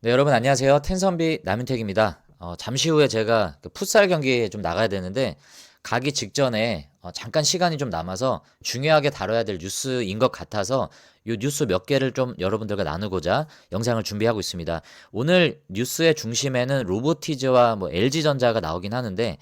네, 여러분 안녕하세요. 텐선비 남윤택입니다. 잠시 후에 제가 그 풋살 경기에 좀 나가야 되는데 가기 직전에 잠깐 시간이 좀 남아서 중요하게 다뤄야 될 뉴스인 것 같아서 이 뉴스 몇 개를 좀 여러분들과 나누고자 영상을 준비하고 있습니다. 오늘 뉴스의 중심에는 로보티즈와 뭐 LG전자가 나오긴 하는데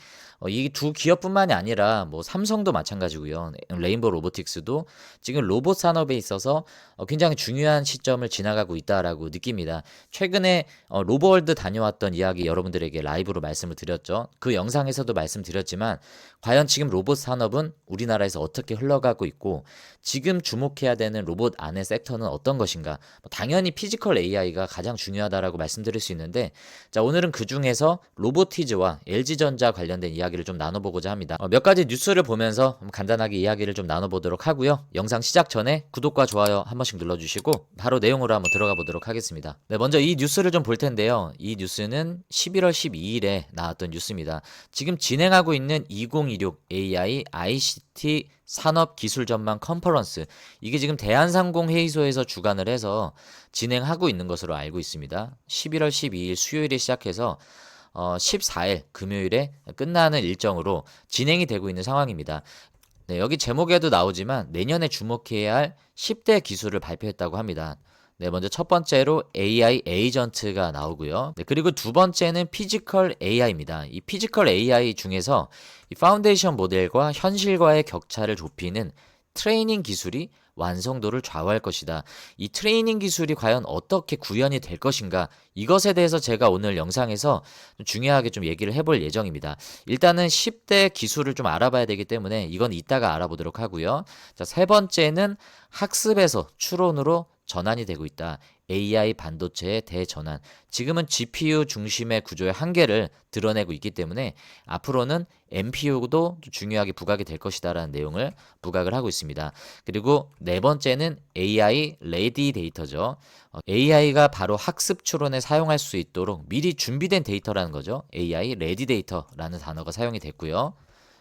이 두 기업뿐만이 아니라 뭐 삼성도 마찬가지고요. 레인보우 로보틱스도 지금 로봇 산업에 있어서 굉장히 중요한 시점을 지나가고 있다라고 느낍니다. 최근에 로버월드 다녀왔던 이야기 여러분들에게 라이브로 말씀을 드렸죠. 그 영상에서도 말씀드렸지만 과연 지금 로봇 산업은 우리나라에서 어떻게 흘러가고 있고 지금 주목해야 되는 로봇 안의 섹터는 어떤 것인가? 당연히 피지컬 AI가 가장 중요하다라고 말씀드릴 수 있는데 자, 오늘은 그 중에서 로보티즈와 LG전자 관련된 이야기를 좀 나눠보고자 합니다. 몇 가지 뉴스를 보면서 간단하게 이야기를 좀 나눠보도록 하고요. 영상 시작 전에 구독과 좋아요 한 번씩 눌러주시고 바로 내용으로 한번 들어가 보도록 하겠습니다. 네, 먼저 이 뉴스를 좀 볼 텐데요. 이 뉴스는 11월 12일에 나왔던 뉴스입니다. 지금 진행하고 있는 2026 AI ICT 산업기술 전망 컨퍼런스, 이게 지금 대한상공회의소에서 주관을 해서 진행하고 있는 것으로 알고 있습니다. 11월 12일 수요일에 시작해서 14일 금요일에 끝나는 일정으로 진행이 되고 있는 상황입니다. 네, 여기 제목에도 나오지만 내년에 주목해야 할 10대 기술을 발표했다고 합니다. 네, 먼저 첫 번째로 AI 에이전트가 나오고요. 네, 그리고 두 번째는 피지컬 AI입니다. 이 피지컬 AI 중에서 이 파운데이션 모델과 현실과의 격차를 좁히는 트레이닝 기술이 완성도를 좌우할 것이다. 이 트레이닝 기술이 과연 어떻게 구현이 될 것인가? 이것에 대해서 제가 오늘 영상에서 좀 중요하게 좀 얘기를 해볼 예정입니다. 일단은 10대 기술을 좀 알아봐야 되기 때문에 이건 이따가 알아보도록 하고요. 자, 세 번째는 학습에서 추론으로 전환이 되고 있다. AI 반도체의 대전환. 지금은 GPU 중심의 구조의 한계를 드러내고 있기 때문에 앞으로는 NPU도 중요하게 부각이 될 것이다라는 내용을 부각을 하고 있습니다. 그리고 네 번째는 AI 레디 데이터죠. AI가 바로 학습 추론에 사용할 수 있도록 미리 준비된 데이터라는 거죠. AI 레디 데이터라는 단어가 사용이 됐고요.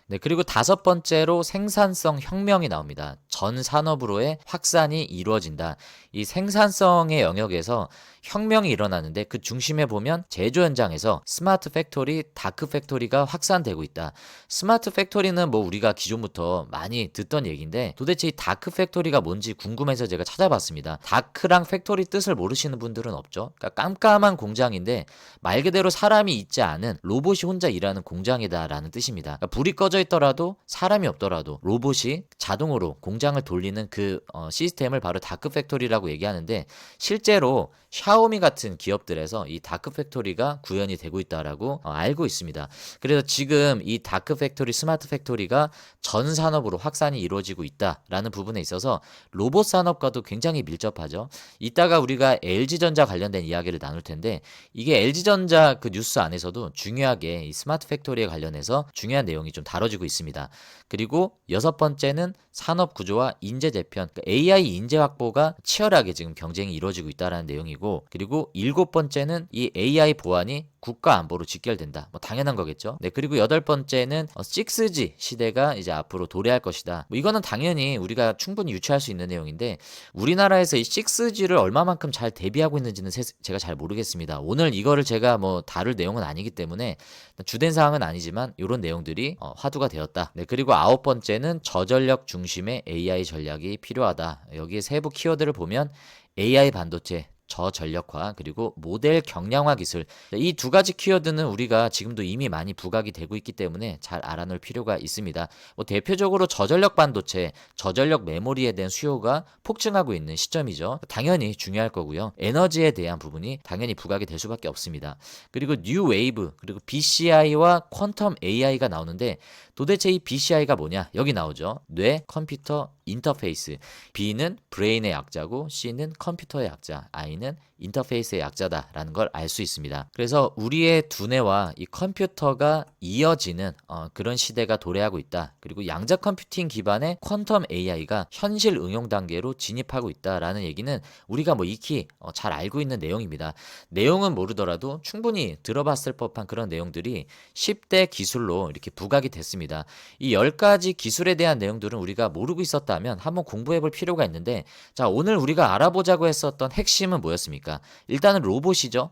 네, 그리고 다섯 번째로 생산성 혁명이 나옵니다. 전 산업으로의 확산이 이루어진다. 이 생산성의 영역에서 혁명이 일어나는데 그 중심에 보면 제조 현장에서 스마트 팩토리, 다크 팩토리가 확산되고 있다. 스마트 팩토리는 뭐 우리가 기존부터 많이 듣던 얘기인데 도대체 이 다크 팩토리가 뭔지 궁금해서 제가 찾아봤습니다. 다크랑 팩토리 뜻을 모르시는 분들은 없죠. 그러니까 깜깜한 공장인데 말 그대로 사람이 있지 않은 로봇이 혼자 일하는 공장이다라는 뜻입니다. 그러니까 불이 꺼져 있더라도 사람이 없더라도 로봇이 자동으로 공장을 돌리는 그 시스템을 바로 다크 팩토리라고 얘기하는데 실제로 샤오미 같은 기업들에서 이 다크 팩토리가 구현이 되고 있다라고 알고 있습니다. 그래서 지금 이 다크 팩토리, 스마트 팩토리가 전 산업으로 확산이 이루어지고 있다라는 부분에 있어서 로봇 산업과도 굉장히 밀접하죠. 이따가 우리가 LG전자 관련된 이야기를 나눌 텐데 이게 LG전자 그 뉴스 안에서도 중요하게 이 스마트 팩토리에 관련해서 중요한 내용이 좀 다뤄지고 있습니다. 그리고 여섯 번째는 산업 구조와 인재 재편, 그러니까 AI 인재 확보가 치열하게 지금 경쟁이 이루어지고 있다는 내용이고, 그리고 일곱 번째는 이 AI 보안이 국가 안보로 직결된다. 뭐 당연한 거겠죠. 네, 그리고 여덟 번째는 6G 시대가 이제 앞으로 도래할 것이다. 뭐 이거는 당연히 우리가 충분히 유추할 수 있는 내용인데 우리나라에서 이 6G를 얼마만큼 잘 대비하고 있는지는 제가 잘 모르겠습니다. 오늘 이거를 제가 뭐 다룰 내용은 아니기 때문에 주된 사항은 아니지만 이런 내용들이 화두가 되었다. 네, 그리고 아홉 번째는 저전력 중심의 AI 전략이 필요하다. 여기에 세부 키워드를 보면 AI 반도체, 저전력화, 그리고 모델 경량화 기술, 이 두 가지 키워드는 우리가 지금도 이미 많이 부각이 되고 있기 때문에 잘 알아놓을 필요가 있습니다. 뭐 대표적으로 저전력 반도체, 저전력 메모리에 대한 수요가 폭증하고 있는 시점이죠. 당연히 중요할 거고요. 에너지에 대한 부분이 당연히 부각이 될 수밖에 없습니다. 그리고 뉴 웨이브, 그리고 BCI와 퀀텀 AI가 나오는데 도대체 이 BCI가 뭐냐? 여기 나오죠. 뇌 컴퓨터 인터페이스. B는 브레인의 약자고 C는 컴퓨터의 약자, I는 인터페이스의 약자다라는 걸 알 수 있습니다. 그래서 우리의 두뇌와 이 컴퓨터가 이어지는 그런 시대가 도래하고 있다. 그리고 양자 컴퓨팅 기반의 퀀텀 AI가 현실 응용 단계로 진입하고 있다라는 얘기는 우리가 뭐 익히 잘 알고 있는 내용입니다. 내용은 모르더라도 충분히 들어봤을 법한 그런 내용들이 10대 기술로 이렇게 부각이 됐습니다. 이 10가지 기술에 대한 내용들은 우리가 모르고 있었다면 한번 공부해 볼 필요가 있는데 자, 오늘 우리가 알아보자고 했었던 핵심은 뭐였습니까? 일단은 로봇이죠.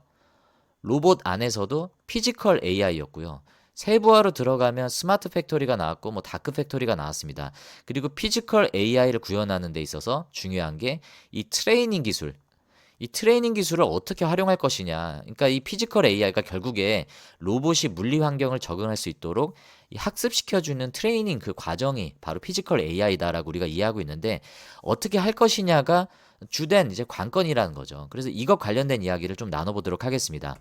로봇 안에서도 피지컬 AI였고요. 세부화로 들어가면 스마트 팩토리가 나왔고 뭐 다크 팩토리가 나왔습니다. 그리고 피지컬 AI를 구현하는 데 있어서 중요한 게 이 트레이닝 기술, 이 트레이닝 기술을 어떻게 활용할 것이냐. 그러니까 이 피지컬 AI가 결국에 로봇이 물리 환경을 적응할 수 있도록 이 학습시켜주는 트레이닝 그 과정이 바로 피지컬 AI다라고 우리가 이해하고 있는데, 어떻게 할 것이냐가 주된 이제 관건이라는 거죠. 그래서 이것 관련된 이야기를 좀 나눠보도록 하겠습니다.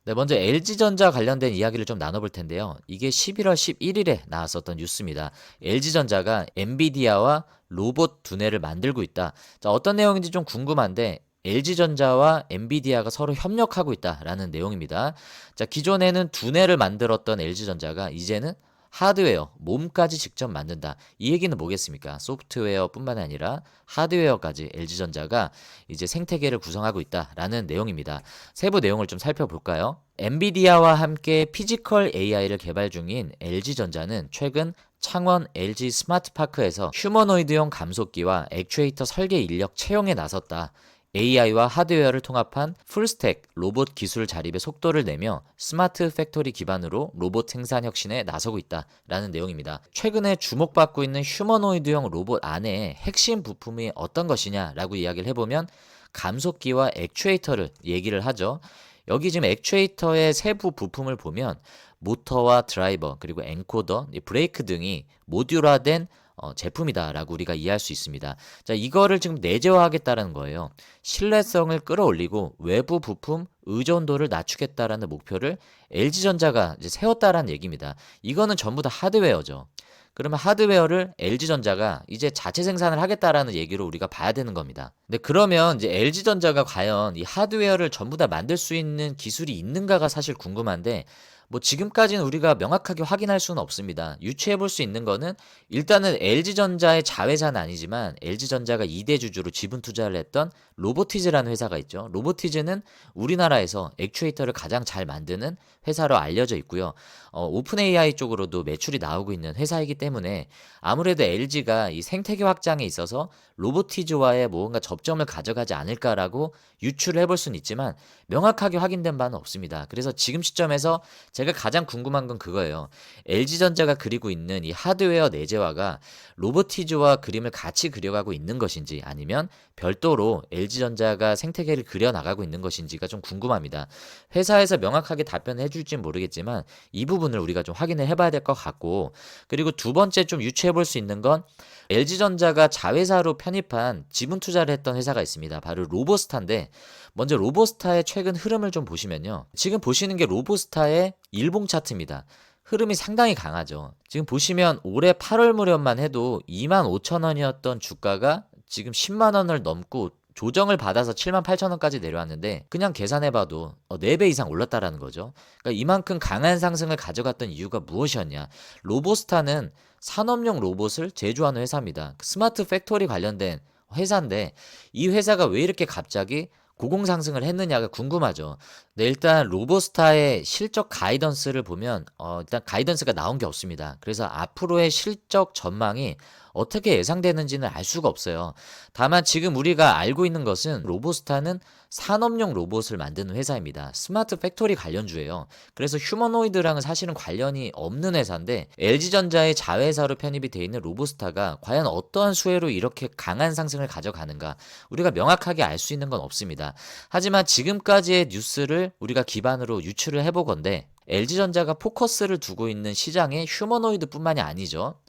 네, 먼저 LG전자 관련된 이야기를 좀 나눠볼 텐데요. 이게 11월 11일에 나왔었던 뉴스입니다. LG전자가 엔비디아와 로봇 두뇌를 만들고 있다. 자, 어떤 내용인지 좀 궁금한데 LG전자와 엔비디아가 서로 협력하고 있다라는 내용입니다. 자, 기존에는 두뇌를 만들었던 LG전자가 이제는 하드웨어, 몸까지 직접 만든다. 이 얘기는 뭐겠습니까? 소프트웨어뿐만 아니라 하드웨어까지 LG전자가 이제 생태계를 구성하고 있다라는 내용입니다. 세부 내용을 좀 살펴볼까요? 엔비디아와 함께 피지컬 AI를 개발 중인 LG전자는 최근 창원 LG 스마트파크에서 휴머노이드용 감속기와 액추에이터 설계 인력 채용에 나섰다. AI와 하드웨어를 통합한 풀스택 로봇 기술 자립의 속도를 내며 스마트 팩토리 기반으로 로봇 생산 혁신에 나서고 있다라는 내용입니다. 최근에 주목받고 있는 휴머노이드형 로봇 안에 핵심 부품이 어떤 것이냐라고 이야기를 해보면 감속기와 액추에이터를 얘기를 하죠. 여기 지금 액추에이터의 세부 부품을 보면 모터와 드라이버 그리고 엔코더, 브레이크 등이 모듈화된 제품이다라고 우리가 이해할 수 있습니다. 자, 이거를 지금 내재화하겠다는 거예요. 신뢰성을 끌어올리고 외부 부품 의존도를 낮추겠다라는 목표를 LG전자가 이제 세웠다라는 얘기입니다. 이거는 전부 다 하드웨어죠. 그러면 하드웨어를 LG전자가 이제 자체 생산을 하겠다라는 얘기로 우리가 봐야 되는 겁니다. 근데 그러면 이제 LG전자가 과연 이 하드웨어를 전부 다 만들 수 있는 기술이 있는가가 사실 궁금한데, 뭐 지금까지는 우리가 명확하게 확인할 수는 없습니다. 유추해 볼 수 있는 거는 일단은 LG전자의 자회사는 아니지만 LG전자가 2대 주주로 지분 투자를 했던 로보티즈라는 회사가 있죠. 로보티즈는 우리나라에서 액추에이터를 가장 잘 만드는 회사로 알려져 있고요. 오픈 AI 쪽으로도 매출이 나오고 있는 회사이기 때문에 아무래도 LG가 이 생태계 확장에 있어서 로보티즈와의 뭔가 접점을 가져가지 않을까라고 유추를 해볼 수는 있지만 명확하게 확인된 바는 없습니다. 그래서 지금 시점에서 제가 가장 궁금한 건 그거예요. LG전자가 그리고 있는 이 하드웨어 내재화가 로보티즈와 그림을 같이 그려가고 있는 것인지 아니면 별도로 LG전자가 생태계를 그려나가고 있는 것인지가 좀 궁금합니다. 회사에서 명확하게 답변을 해줄지는 모르겠지만 이 부분을 우리가 좀 확인을 해봐야 될 것 같고, 그리고 두 번째 좀 유추해 볼 수 있는 건 LG전자가 자회사로 편입한 지분 투자를 했던 회사가 있습니다. 바로 로보스타인데, 먼저 로보스타의 최근 흐름을 좀 보시면요. 지금 보시는 게 로보스타의 일봉 차트입니다. 흐름이 상당히 강하죠. 지금 보시면 올해 8월 무렵만 해도 25,000원이었던 주가가 지금 10만 원을 넘고 조정을 받아서 78,000원까지 내려왔는데 그냥 계산해봐도 4배 이상 올랐다라는 거죠. 그러니까 이만큼 강한 상승을 가져갔던 이유가 무엇이었냐. 로보스타는 산업용 로봇을 제조하는 회사입니다. 스마트 팩토리 관련된 회사인데 이 회사가 왜 이렇게 갑자기 고공상승을 했느냐가 궁금하죠. 네, 일단 로보스타의 실적 가이던스를 보면 일단 가이던스가 나온 게 없습니다. 그래서 앞으로의 실적 전망이 어떻게 예상되는지는 알 수가 없어요. 다만 지금 우리가 알고 있는 것은 로보스타는 산업용 로봇을 만드는 회사입니다. 스마트 팩토리 관련주예요. 그래서 휴머노이드랑은 사실은 관련이 없는 회사인데 LG전자의 자회사로 편입이 되어 있는 로보스타가 과연 어떠한 수혜로 이렇게 강한 상승을 가져가는가, 우리가 명확하게 알 수 있는 건 없습니다. 하지만 지금까지의 뉴스를 우리가 기반으로 유추를 해보건대 LG전자가 포커스를 두고 있는 시장의 휴머노이드뿐만이 아니죠.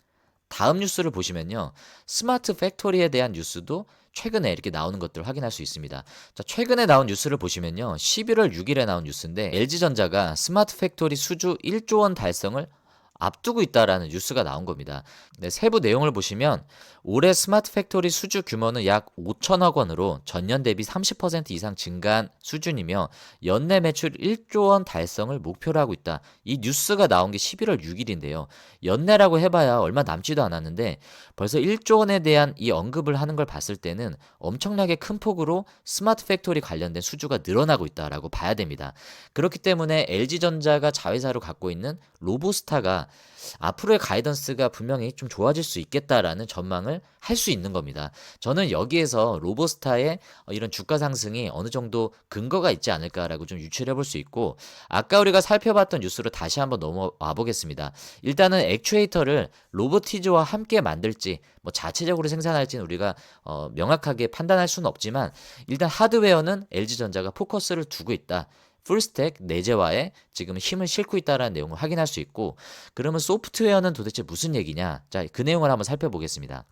다음 뉴스를 보시면요. 스마트 팩토리에 대한 뉴스도 최근에 이렇게 나오는 것들을 확인할 수 있습니다. 자, 최근에 나온 뉴스를 보시면요. 11월 6일에 나온 뉴스인데 LG전자가 스마트 팩토리 수주 1조 원 달성을 앞두고 있다라는 뉴스가 나온 겁니다. 네, 세부 내용을 보시면 올해 스마트 팩토리 수주 규모는 약 5천억 원으로 전년 대비 30% 이상 증가한 수준이며 연내 매출 1조 원 달성을 목표로 하고 있다. 이 뉴스가 나온 게 11월 6일인데요. 연내라고 해봐야 얼마 남지도 않았는데 벌써 1조 원에 대한 이 언급을 하는 걸 봤을 때는 엄청나게 큰 폭으로 스마트 팩토리 관련된 수주가 늘어나고 있다라고 봐야 됩니다. 그렇기 때문에 LG전자가 자회사로 갖고 있는 로보스타가 앞으로의 가이던스가 분명히 좀 좋아질 수 있겠다라는 전망을 할 수 있는 겁니다. 저는 여기에서 로보스타의 이런 주가 상승이 어느 정도 근거가 있지 않을까라고 좀 유추를 해볼 수 있고, 아까 우리가 살펴봤던 뉴스로 다시 한번 넘어와 보겠습니다. 일단은 액추에이터를 로보티즈와 함께 만들지 뭐 자체적으로 생산할지는 우리가 명확하게 판단할 수는 없지만, 일단 하드웨어는 LG전자가 포커스를 두고 있다. 풀스택 내재화에 지금 힘을 싣고 있다는 내용을 확인할 수 있고, 그러면 소프트웨어는 도대체 무슨 얘기냐? 자, 그 내용을 한번 살펴보겠습니다.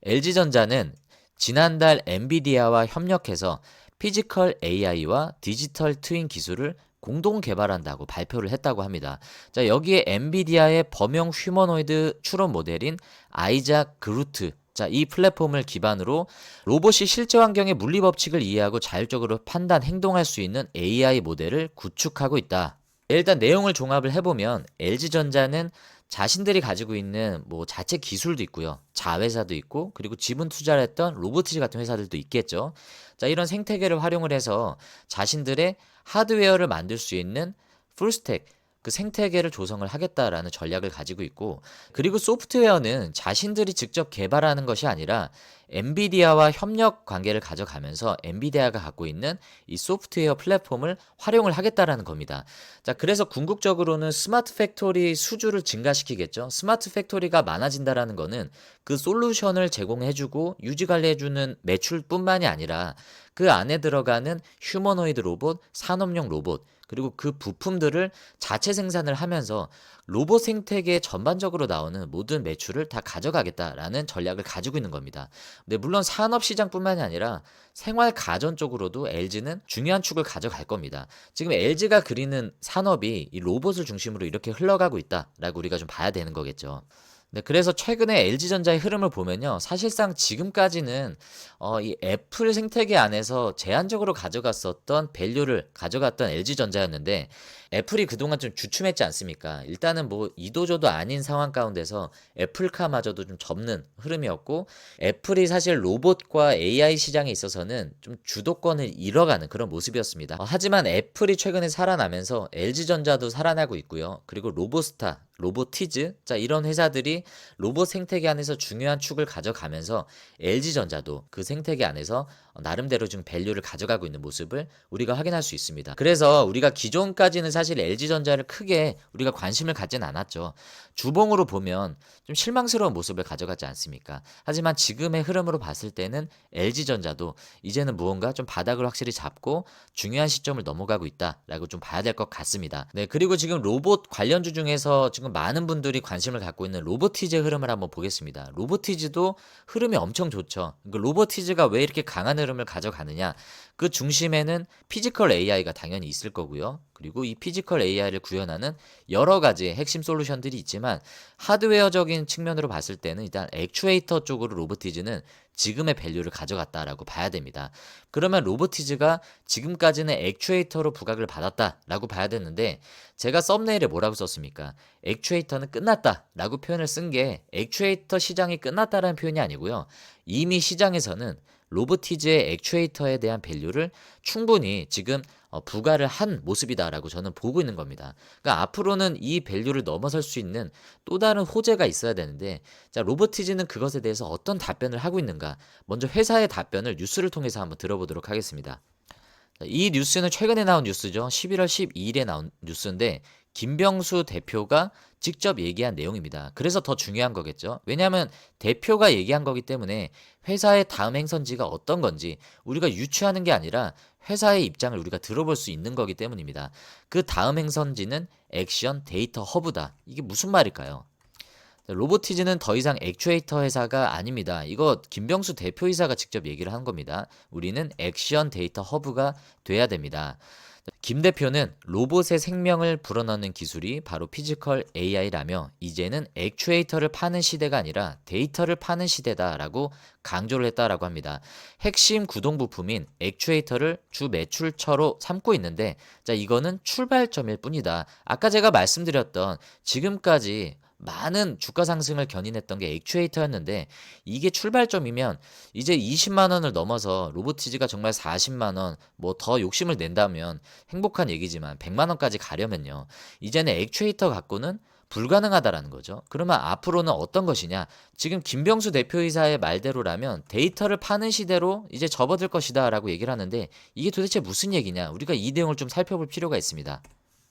LG전자는 지난달 엔비디아와 협력해서 피지컬 AI와 디지털 트윈 기술을 공동 개발한다고 발표를 했다고 합니다. 자, 여기에 엔비디아의 범용 휴머노이드 추론 모델인 아이작 그루트, 자, 이 플랫폼을 기반으로 로봇이 실제 환경의 물리 법칙을 이해하고 자율적으로 판단, 행동할 수 있는 AI 모델을 구축하고 있다. 일단 내용을 종합을 해보면 LG전자는 자신들이 가지고 있는 뭐 자체 기술도 있고요. 자회사도 있고, 그리고 지분 투자를 했던 로보티즈 같은 회사들도 있겠죠. 자, 이런 생태계를 활용을 해서 자신들의 하드웨어를 만들 수 있는 풀스택, 그 생태계를 조성을 하겠다라는 전략을 가지고 있고, 그리고 소프트웨어는 자신들이 직접 개발하는 것이 아니라 엔비디아와 협력 관계를 가져가면서 엔비디아가 갖고 있는 이 소프트웨어 플랫폼을 활용을 하겠다라는 겁니다. 자, 그래서 궁극적으로는 스마트 팩토리 수주를 증가시키겠죠. 스마트 팩토리가 많아진다라는 거는 그 솔루션을 제공해주고 유지 관리해주는 매출뿐만이 아니라 그 안에 들어가는 휴머노이드 로봇, 산업용 로봇, 그리고 그 부품들을 자체 생산을 하면서 로봇 생태계 전반적으로 나오는 모든 매출을 다 가져가겠다라는 전략을 가지고 있는 겁니다. 근데 물론 산업 시장뿐만이 아니라 생활 가전 쪽으로도 LG는 중요한 축을 가져갈 겁니다. 지금 LG가 그리는 산업이 이 로봇을 중심으로 이렇게 흘러가고 있다라고 우리가 좀 봐야 되는 거겠죠. 네, 그래서 최근에 LG전자의 흐름을 보면요. 사실상 지금까지는 이 애플 생태계 안에서 제한적으로 가져갔었던 밸류를 가져갔던 LG전자였는데, 애플이 그동안 좀 주춤했지 않습니까? 일단은 뭐 이도저도 아닌 상황 가운데서 애플카마저도 좀 접는 흐름이었고, 애플이 사실 로봇과 AI 시장에 있어서는 좀 주도권을 잃어가는 그런 모습이었습니다. 하지만 애플이 최근에 살아나면서 LG전자도 살아나고 있고요. 그리고 로보스타, 로보티즈, 자, 이런 회사들이 로봇 생태계 안에서 중요한 축을 가져가면서 LG전자도 그 생태계 안에서 나름대로 좀 밸류를 가져가고 있는 모습을 우리가 확인할 수 있습니다. 그래서 우리가 기존까지는 사실 LG전자를 크게 우리가 관심을 갖진 않았죠. 주봉으로 보면 좀 실망스러운 모습을 가져가지 않습니까? 하지만 지금의 흐름으로 봤을 때는 LG전자도 이제는 무언가 좀 바닥을 확실히 잡고 중요한 시점을 넘어가고 있다라고 좀 봐야 될 것 같습니다. 네, 그리고 지금 로봇 관련주 중에서 지금 많은 분들이 관심을 갖고 있는 로보티즈의 흐름을 한번 보겠습니다. 로보티즈도 흐름이 엄청 좋죠. 로보티즈가 왜 이렇게 강한 흐름을 가져가느냐? 그 중심에는 피지컬 AI가 당연히 있을 거고요. 그리고 이 피지컬 AI를 구현하는 여러 가지 핵심 솔루션들이 있지만, 하드웨어적인 측면으로 봤을 때는 일단 액추에이터 쪽으로 로보티즈는 지금의 밸류를 가져갔다라고 봐야 됩니다. 그러면 로보티즈가 지금까지는 액추에이터로 부각을 받았다라고 봐야 되는데, 제가 썸네일에 뭐라고 썼습니까? 액추에이터는 끝났다라고 표현을 쓴 게 액추에이터 시장이 끝났다라는 표현이 아니고요. 이미 시장에서는 로보티즈의 액추에이터에 대한 밸류를 충분히 지금 부과를 한 모습이다라고 저는 보고 있는 겁니다. 그러니까 앞으로는 이 밸류를 넘어설 수 있는 또 다른 호재가 있어야 되는데, 자, 로보티즈는 그것에 대해서 어떤 답변을 하고 있는가? 먼저 회사의 답변을 뉴스를 통해서 한번 들어보도록 하겠습니다. 이 뉴스는 최근에 나온 뉴스죠. 11월 12일에 나온 뉴스인데, 김병수 대표가 직접 얘기한 내용입니다. 그래서 더 중요한 거겠죠. 왜냐하면 대표가 얘기한 거기 때문에 회사의 다음 행선지가 어떤 건지 우리가 유추하는 게 아니라 회사의 입장을 우리가 들어볼 수 있는 거기 때문입니다. 그 다음 행선지는 액션 데이터 허브다. 이게 무슨 말일까요? 로보티즈는 더 이상 액추에이터 회사가 아닙니다. 이거 김병수 대표이사가 직접 얘기를 한 겁니다. 우리는 액션 데이터 허브가 돼야 됩니다. 김 대표는 로봇의 생명을 불어넣는 기술이 바로 피지컬 AI라며, 이제는 액추에이터를 파는 시대가 아니라 데이터를 파는 시대다라고 강조를 했다라고 합니다. 핵심 구동 부품인 액추에이터를 주 매출처로 삼고 있는데, 자, 이거는 출발점일 뿐이다. 아까 제가 말씀드렸던 지금까지 많은 주가 상승을 견인했던 게 액추에이터였는데, 이게 출발점이면 이제 20만 원을 넘어서 로보티즈가 정말 40만 원, 뭐 더 욕심을 낸다면 행복한 얘기지만 100만 원까지 가려면요, 이제는 액추에이터 갖고는 불가능하다라는 거죠. 그러면 앞으로는 어떤 것이냐? 지금 김병수 대표이사의 말대로라면 데이터를 파는 시대로 이제 접어들 것이다라고 얘기를 하는데 이게 도대체 무슨 얘기냐? 우리가 이 내용을 좀 살펴볼 필요가 있습니다.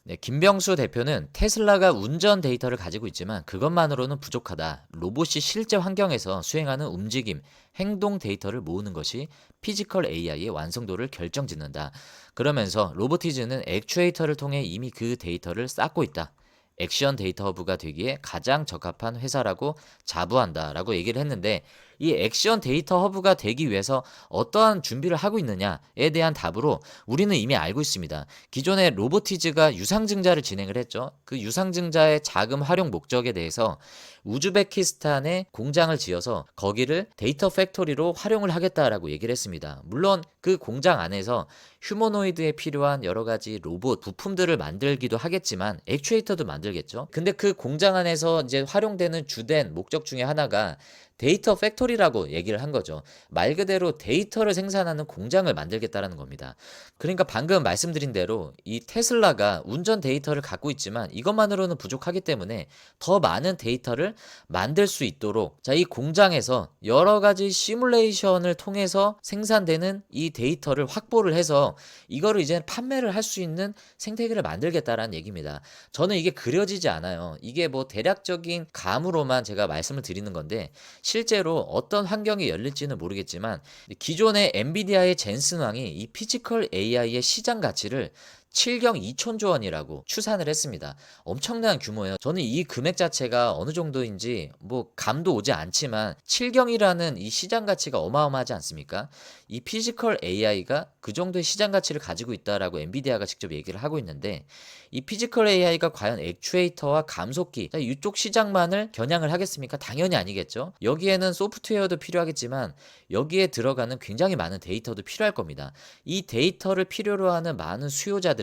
네, 김병수 대표는 테슬라가 운전 데이터를 가지고 있지만 그것만으로는 부족하다. 로봇이 실제 환경에서 수행하는 움직임, 행동 데이터를 모으는 것이 피지컬 AI의 완성도를 결정짓는다. 그러면서 로보티즈는 액추에이터를 통해 이미 그 데이터를 쌓고 있다. 액션 데이터 허브가 되기에 가장 적합한 회사라고 자부한다라고 얘기를 했는데 이 액션 데이터 허브가 되기 위해서 어떠한 준비를 하고 있느냐에 대한 답으로 우리는 이미 알고 있습니다. 기존에 로보티즈가 유상증자를 진행을 했죠. 그 유상증자의 자금 활용 목적에 대해서 우즈베키스탄에 공장을 지어서 거기를 데이터 팩토리로 활용을 하겠다라고 얘기를 했습니다. 물론 그 공장 안에서 휴머노이드에 필요한 여러 가지 로봇 부품들을 만들기도 하겠지만 액추에이터도 만들겠죠. 근데 그 공장 안에서 이제 활용되는 주된 목적 중에 하나가 데이터 팩토리라고 얘기를 한 거죠. 말 그대로 데이터를 생산하는 공장을 만들겠다라는 겁니다. 그러니까 방금 말씀드린 대로 이 테슬라가 운전 데이터를 갖고 있지만 이것만으로는 부족하기 때문에 더 많은 데이터를 만들 수 있도록 자, 이 공장에서 여러 가지 시뮬레이션을 통해서 생산되는 이 데이터를 확보를 해서 이거를 이제 판매를 할 수 있는 생태계를 만들겠다라는 얘기입니다. 저는 이게 그려지지 않아요. 이게 뭐 대략적인 감으로만 제가 말씀을 드리는 건데 실제로 어떤 환경이 열릴지는 모르겠지만 기존의 엔비디아의 젠슨 왕이 이 피지컬 AI의 시장 가치를 7경 2천조 원이라고 추산을 했습니다. 엄청난 규모예요. 저는 이 금액 자체가 어느 정도인지 뭐 감도 오지 않지만 7경이라는 이 시장 가치가 어마어마하지 않습니까? 이 피지컬 AI가 그 정도의 시장 가치를 가지고 있다라고 엔비디아가 직접 얘기를 하고 있는데 이 피지컬 AI가 과연 액추에이터와 감속기 이쪽 시장만을 겨냥을 하겠습니까? 당연히 아니겠죠. 여기에는 소프트웨어도 필요하겠지만 여기에 들어가는 굉장히 많은 데이터도 필요할 겁니다. 이 데이터를 필요로 하는 많은 수요자들에게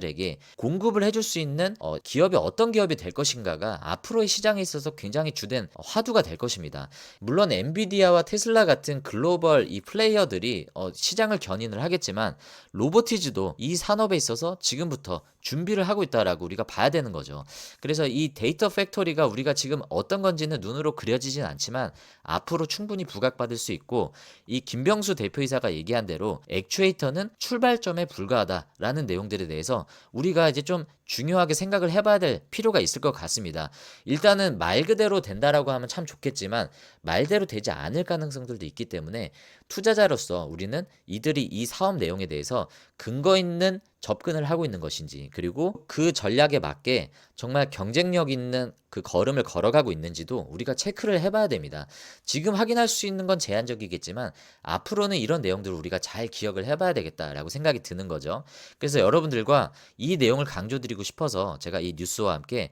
공급을 해줄 수 있는 기업이 어떤 기업이 될 것인가가 앞으로의 시장에 있어서 굉장히 주된 화두가 될 것입니다. 물론 엔비디아와 테슬라 같은 글로벌 이 플레이어들이 시장을 견인을 하겠지만 로보티즈도 이 산업에 있어서 지금부터 준비를 하고 있다라고 우리가 봐야 되는 거죠. 그래서 이 데이터 팩토리가 우리가 지금 어떤 건지는 눈으로 그려지진 않지만 앞으로 충분히 부각받을 수 있고 이 김병수 대표이사가 얘기한 대로 액추에이터는 출발점에 불과하다라는 내용들에 대해서 우리가 이제 좀 중요하게 생각을 해봐야 될 필요가 있을 것 같습니다. 일단은 말 그대로 된다라고 하면 참 좋겠지만 말대로 되지 않을 가능성들도 있기 때문에 투자자로서 우리는 이들이 이 사업 내용에 대해서 근거 있는 접근을 하고 있는 것인지 그리고 그 전략에 맞게 정말 경쟁력 있는 그 걸음을 걸어가고 있는지도 우리가 체크를 해봐야 됩니다. 지금 확인할 수 있는 건 제한적이겠지만 앞으로는 이런 내용들을 우리가 잘 기억을 해봐야 되겠다라고 생각이 드는 거죠. 그래서 여러분들과 이 내용을 강조드리고 싶어서 제가 이 뉴스와 함께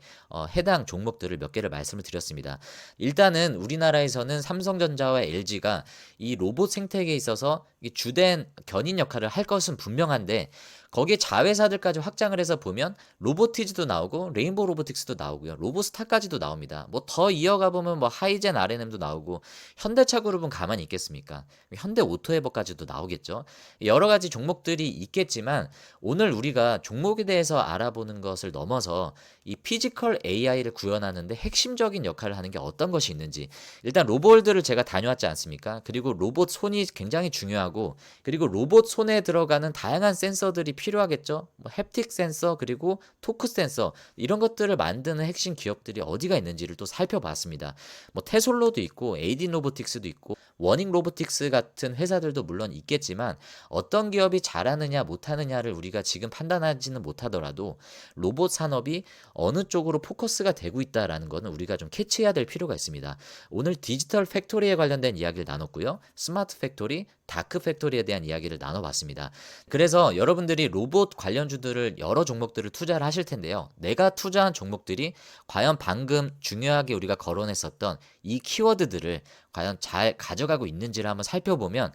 해당 종목들을 몇 개를 말씀을 드렸습니다. 일단은 우리나라에서는 삼성전자와 LG가 이 로봇 생태계에 있어서 주된 견인 역할을 할 것은 분명한데 거기에 자회사들까지 확장을 해서 보면 로보티즈도 나오고 레인보우 로보틱스도 나오고요. 로보스타까지도 나옵니다. 뭐 더 이어가 보면 뭐 하이젠 R&M도 나오고 현대차 그룹은 가만히 있겠습니까? 현대 오토에버까지도 나오겠죠. 여러 가지 종목들이 있겠지만 오늘 우리가 종목에 대해서 알아보는 것을 넘어서 이 피지컬 AI를 구현하는데 핵심적인 역할을 하는 게 어떤 것이 있는지 일단 로봇들을 제가 다녀왔지 않습니까? 그리고 로봇 손이 굉장히 중요하고 그리고 로봇 손에 들어가는 다양한 센서들이 필요하겠죠. 뭐 햅틱 센서 그리고 토크 센서 이런 것들을 만드는 핵심 기업들이 어디가 있는지를 또 살펴봤습니다. 뭐 테솔로도 있고 에이딘 로보틱스도 있고 워닝 로보틱스 같은 회사들도 물론 있겠지만 어떤 기업이 잘하느냐 못하느냐를 우리가 지금 판단하지는 못하더라도 로봇 산업이 어느 쪽으로 포커스가 되고 있다라는 거는 우리가 좀 캐치해야 될 필요가 있습니다. 오늘 디지털 팩토리에 관련된 이야기를 나눴고요. 스마트 팩토리, 다크 팩토리에 대한 이야기를 나눠봤습니다. 그래서 여러분들이 로봇 관련주들을 여러 종목들을 투자를 하실 텐데요. 내가 투자한 종목들이 과연 방금 중요하게 우리가 거론했었던 이 키워드들을 과연 잘 가져가고 있는지를 한번 살펴보면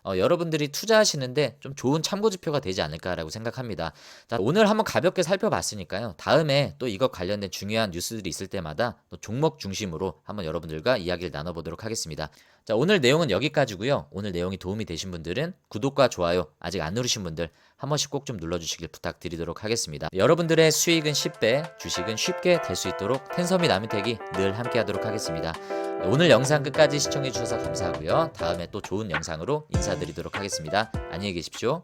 여러분들이 투자하시는데 좀 좋은 참고지표가 되지 않을까라고 생각합니다. 자, 오늘 한번 가볍게 살펴봤으니까요. 다음에 또 이거 관련된 중요한 뉴스들이 있을 때마다 또 종목 중심으로 한번 여러분들과 이야기를 나눠보도록 하겠습니다. 자, 오늘 내용은 여기까지고요. 오늘 내용이 도움이 되신 분들은 구독과 좋아요 아직 안 누르신 분들 한 번씩 꼭 좀 눌러주시길 부탁드리도록 하겠습니다. 여러분들의 수익은 10배, 주식은 쉽게 될 수 있도록 텐섬이 남은택이 늘 함께하도록 하겠습니다. 오늘 영상 끝까지 시청해 주셔서 감사하고요. 다음에 또 좋은 영상으로 인사드리도록 하겠습니다. 안녕히 계십시오.